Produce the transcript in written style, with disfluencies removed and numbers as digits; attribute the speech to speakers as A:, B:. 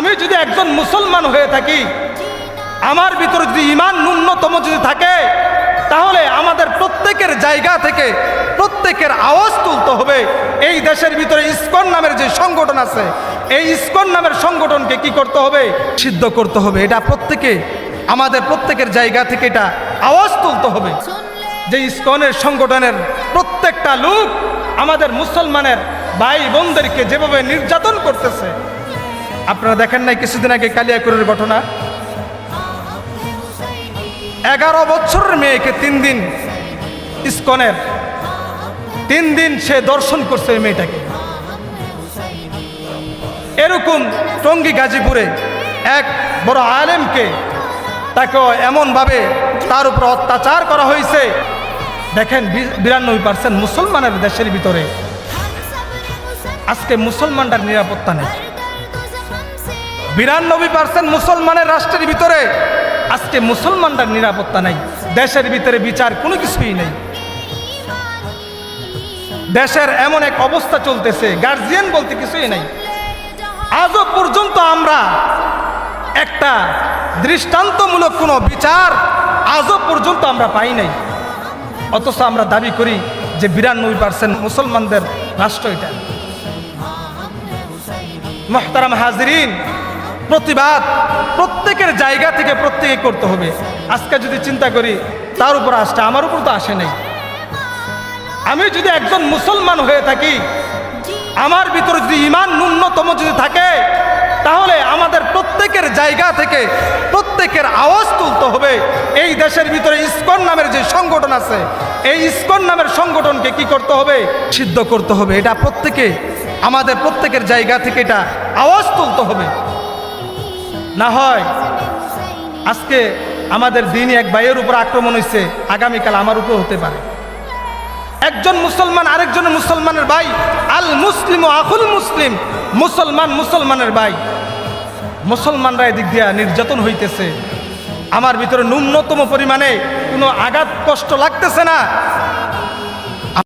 A: আমি যদি একজন মুসলমান হয়ে থাকি, আমার ভিতরে যদি ঈমান ন্যূনতম যদি থাকে, তাহলে আমাদের প্রত্যেকের জায়গা থেকে প্রত্যেকের আওয়াজ তুলতে হবে। এই দেশের ভিতরে ইসকন নামের যে সংগঠন আছে, এই ইসকন নামের সংগঠনকে কি করতে হবে? সিদ্ধ করতে হবে। এটা প্রত্যেকে আমাদের প্রত্যেকের জায়গা থেকে এটা আওয়াজ তুলতে হবে যে ইসকনের সংগঠনের প্রত্যেকটা লোক আমাদের মুসলমানের ভাই বোনদেরকে যেভাবে নির্যাতন করতেছে। আপনারা দেখেন নাই কিছুদিন আগে কালিয়াকুরের ঘটনা? 11 বছরের মেয়েকে 3 দিন ইসকনের 3 দিন সে দর্শন করছে এই মেয়েটাকে। এরকম টঙ্গী গাজীপুরে এক বড় আলেমকে তাকে এমনভাবে তার উপর অত্যাচার করা হয়েছে। দেখেন 92% মুসলমানের দেশের ভিতরে আজকে মুসলমানদের নিরাপত্তা নেই। 92% মুসলমানের রাষ্ট্রের ভিতরে আজকে মুসলমানদের নিরাপত্তা নেই। দেশের ভিতরে বিচার কোনো কিছুই নেই। দেশের এমন এক অবস্থা চলতেছে, গার্জিয়ান বলতে কিছুই নেই। আজও পর্যন্ত আমরা একটা দৃষ্টান্তমূলক কোনো বিচার আজও পর্যন্ত আমরা পাই নাই। অথচ আমরা দাবি করি যে 92% মুসলমানদের রাষ্ট্র এটা। মুহতারাম হাজিরিন, প্রতিবাদ প্রত্যেকের জায়গা থেকে প্রত্যেকে করতে হবে। আজকে যদি চিন্তা করি তার উপর আসছে, আমার উপর তো আসে নাই। আমি যদি একজন মুসলমান হয়ে থাকি, আমার ভিতরে যদি ঈমান ন্যূনতম যদি থাকে, তাহলে আমাদের প্রত্যেকের জায়গা থেকে প্রত্যেকের আওয়াজ তুলতে হবে। এই দেশের ভিতরে ইসকন নামের যে সংগঠন আছে, এই ইসকন নামের সংগঠনকে কি করতে হবে? সিদ্ধ করতে হবে। এটা প্রত্যেকে আমাদের প্রত্যেকের জায়গা থেকে এটা আওয়াজ তুলতে হবে। না হয় আজকে আমাদের দিনই এক ভাইয়ের উপর আক্রমণ হয়েছে, আগামীকাল আমার উপর হতে পারে। একজন মুসলমান আরেকজন মুসলমানের ভাই, আল মুসলিম আখুল মুসলিম, মুসলমান মুসলমানের ভাই। মুসলমানরা এদিক দিয়া নির্যাতন হইতেছে, আমার ভিতরে ন্যূনতম পরিমাণে কোনো আঘাত কষ্ট লাগতেছে না।